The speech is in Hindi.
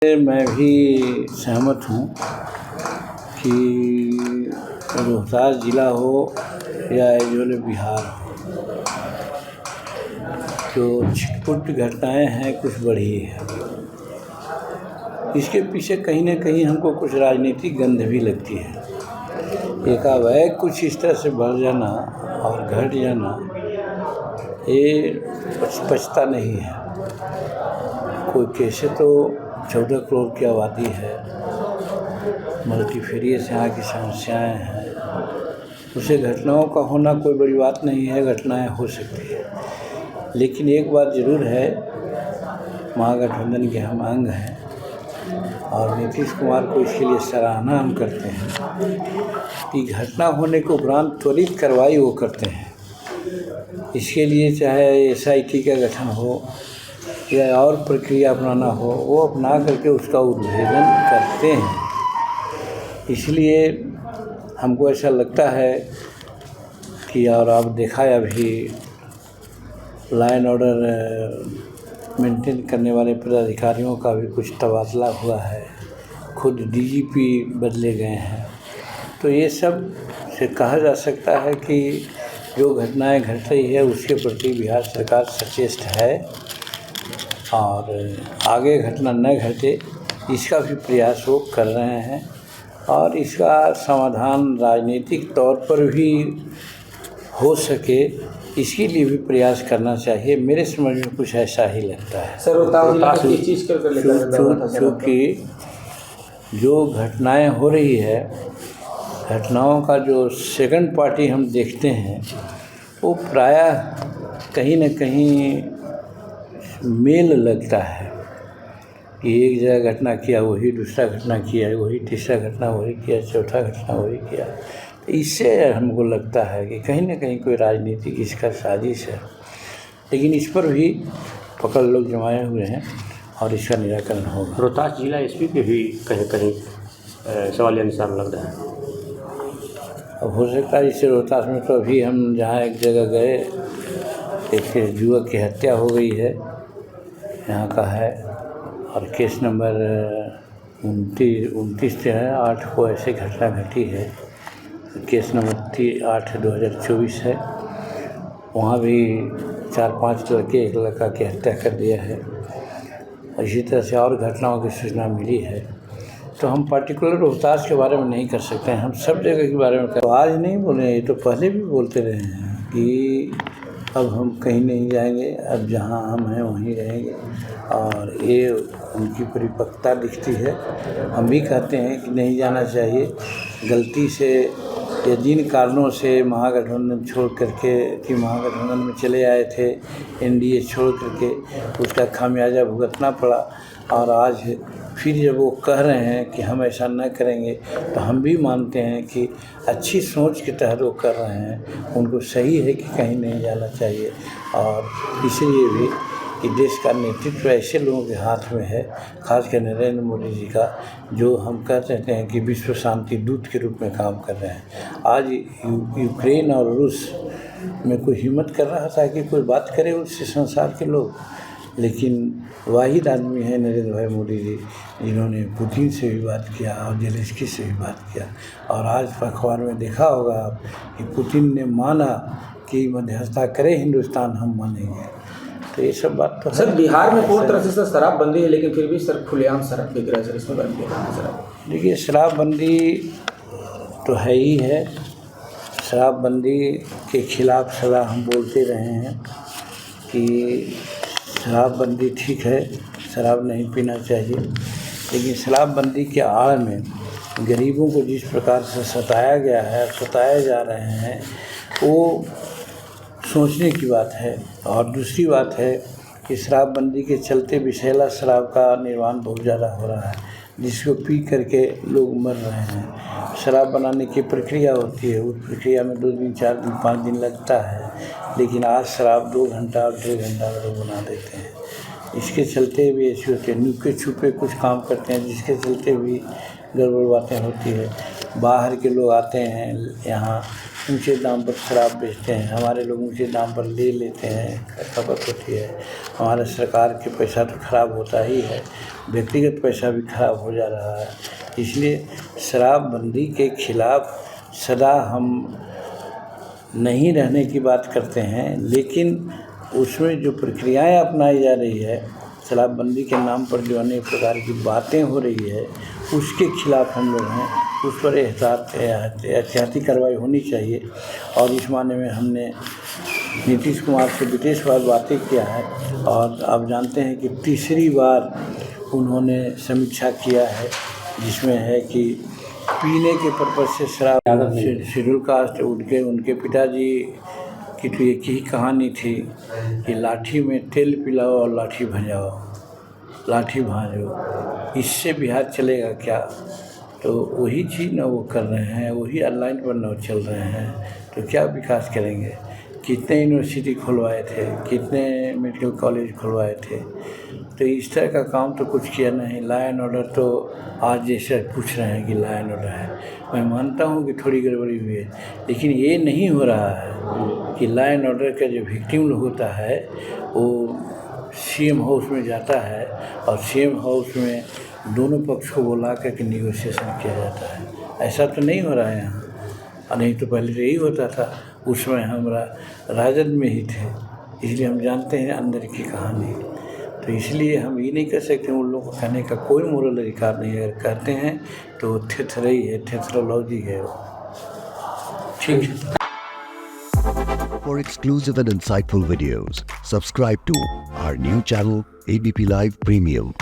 मैं भी सहमत हूँ कि रोहतास ज़िला हो या जो बिहार हो, जो छिटपुट घटनाएं हैं कुछ बढ़ी है। इसके पीछे कहीं न कहीं हमको कुछ राजनीतिक गंध भी लगती है। एकाएक कुछ इस तरह से बढ़ जाना और घट जाना ये पचता नहीं है। कोई कैसे तो 14 करोड़ की आबादी है, मल्टीफेरियस यहाँ की समस्याएं हैं, उसे घटनाओं का होना कोई बड़ी बात नहीं है, घटनाएं हो सकती है। लेकिन एक बात ज़रूर है, महागठबंधन के हम अंग हैं और नीतीश कुमार को इसके लिए सराहना हम करते हैं कि घटना होने के उपरांत त्वरित कार्रवाई वो करते हैं। इसके लिए चाहे SIT का गठन हो या और प्रक्रिया अपनाना हो, वो अपना करके उसका उद्भेदन करते हैं। इसलिए हमको ऐसा लगता है कि और आप देखा है अभी लॉ एंड ऑर्डर मेंटेन करने वाले पदाधिकारियों का भी कुछ तबादला हुआ है, खुद DGP बदले गए हैं। तो ये सब से कहा जा सकता है कि जो घटनाएं घट रही है उसके प्रति बिहार सरकार सचेत है और आगे घटना न घटे इसका भी प्रयास वो कर रहे हैं और इसका समाधान राजनीतिक तौर पर भी हो सके इसके लिए भी प्रयास करना चाहिए। मेरे समझ में कुछ ऐसा ही लगता है क्योंकि जो घटनाएं हो रही है, घटनाओं का जो सेकंड पार्टी हम देखते हैं वो प्रायः कहीं न कहीं मेल लगता है कि एक जगह घटना किया वही दूसरा घटना किया, वही तीसरा घटना वही किया, चौथा घटना वही किया। तो इससे हमको लगता है कि कहीं न कहीं कोई राजनीतिक इसका साजिश है। लेकिन इस पर भी पकड़ लोग जमाए हुए हैं और इसका निराकरण होगा। रोहतास जिला SP पे भी कहीं कहीं सवालिया निशान लग रहा है। अब हो सकता है इससे रोहतास में तो अभी हम जहाँ एक जगह गए, एक युवक की हत्या हो गई है, यहाँ का है और केस नंबर 29/8 को ऐसे घटना घटी है। केस नंबर 8/2024 है। वहाँ भी 4-5 लड़के एक लड़का की हत्या कर दिया है। इसी तरह से और घटनाओं की सूचना मिली है। तो हम पर्टिकुलर रोहतास के बारे में नहीं कर सकते हैं, हम सब जगह के बारे में कर। तो आज नहीं बोले, ये तो पहले भी बोलते रहे हैं कि अब हम कहीं नहीं जाएंगे, अब जहां हम हैं वहीं रहेंगे और ये उनकी परिपक्वता दिखती है। हम भी कहते हैं कि नहीं जाना चाहिए। गलती से या जिन कारणों से महागठबंधन छोड़ करके कि महागठबंधन में चले आए थे, NDA छोड़ करके उसका खामियाजा भुगतना पड़ा और आज फिर जब वो कह रहे हैं कि हम ऐसा न करेंगे तो हम भी मानते हैं कि अच्छी सोच के तहत वो कर रहे हैं। उनको सही है कि कहीं नहीं जाना चाहिए और इसलिए भी कि देश का नेतृत्व ऐसे लोगों के हाथ में है, खासकर नरेंद्र मोदी जी का, जो हम कह सकते हैं कि विश्व शांति दूत के रूप में काम कर रहे हैं। आज यूक्रेन और रूस में कोई हिम्मत कर रहा था कि कोई बात करे उससे संसार के लोग, लेकिन वाहिद आदमी है नरेंद्र भाई मोदी जी, जिन्होंने पुतिन से भी बात किया और ज़ेलेंस्की से भी बात किया। और आज अखबार में देखा होगा आप कि पुतिन ने माना कि मध्यस्थता करे हिंदुस्तान, हम मानेंगे। तो ये सब बात तो सर बिहार में पूर्ण तरह से सर शराबबंदी है, लेकिन फिर भी सर खुलेआम शराब बिक रहा है सर, इसमें बात सर। देखिए, शराबबंदी तो है ही है। शराबबंदी के खिलाफ सदा हम बोलते रहे हैं कि शराबबंदी ठीक है, शराब नहीं पीना चाहिए, लेकिन शराबबंदी के आड़ में गरीबों को जिस प्रकार से सताया गया है, सताए जा रहे हैं, वो सोचने की बात है। और दूसरी बात है कि शराबबंदी के चलते विषैला शराब का निर्माण बहुत ज़्यादा हो रहा है, जिसको पी करके लोग मर रहे हैं। शराब बनाने की प्रक्रिया होती है, उस प्रक्रिया में 2 दिन 4 दिन 5 दिन लगता है, लेकिन आज शराब 2 घंटा और 1.5 घंटा में लोग बना देते हैं। इसके चलते भी ऐसे होते हैं, नुके छुपे कुछ काम करते हैं, जिसके चलते भी गड़बड़ बातें होती है। बाहर के लोग आते हैं यहाँ ऊंचे दाम पर शराब बेचते हैं, हमारे लोग ऊंचे दाम पर ले लेते हैं, खपत होती है। हमारा सरकार के पैसा तो खराब होता ही है, व्यक्तिगत पैसा भी खराब हो जा रहा है। इसलिए शराबबंदी के खिलाफ़ सदा हम नहीं रहने की बात करते हैं, लेकिन उसमें जो प्रक्रियाएं अपनाई जा रही है, शराबबंदी के नाम पर जो अनेक प्रकार की बातें हो रही है, उसके खिलाफ़ हम लोग हैं। उस पर एहतियाती कार्रवाई होनी चाहिए। और इस माने में हमने नीतीश कुमार से विदेशवार बातें किया है, और आप जानते हैं कि तीसरी बार उन्होंने समीक्षा किया है, जिसमें है कि पीने के पर्पज़ से शराब शेड्यूल कास्ट उनके पिताजी की तो एक ही कहानी थी कि लाठी में तेल पिलाओ और लाठी भजाओ, लाठी भाजो, इससे बिहार चलेगा क्या? तो वही चीज़ ना वो कर रहे हैं, वही ऑनलाइन पर ना चल रहे हैं, तो क्या विकास करेंगे? कितने यूनिवर्सिटी खुलवाए थे, कितने मेडिकल कॉलेज खुलवाए थे, तो इस तरह का काम तो कुछ किया नहीं। लॉ एंड ऑर्डर तो आज जैसे पूछ रहे हैं कि लॉ एंड ऑर्डर है, मैं मानता हूँ कि थोड़ी गड़बड़ी हुई है, लेकिन ये नहीं हो रहा है कि लॉ एंड ऑर्डर का जो विक्टिम होता है वो सीएम हाउस में जाता है और सीएम हाउस में दोनों पक्ष को बुला करके निगोशिएशन किया जाता है। ऐसा तो नहीं हो रहा है यहाँ, और नहीं तो पहले तो यही होता था। उसमें हमरा राजद में ही थे, इसलिए हम जानते हैं अंदर की कहानी। तो इसलिए हम ये नहीं कर सकते, उन लोगों को कहने का कोई मोरल अधिकार नहीं है। अगर कहते हैं तो थेथरई है, थेथरोलॉजी है वो। ठीक है। For exclusive and insightful videos, subscribe to our new channel ABP Live Premium.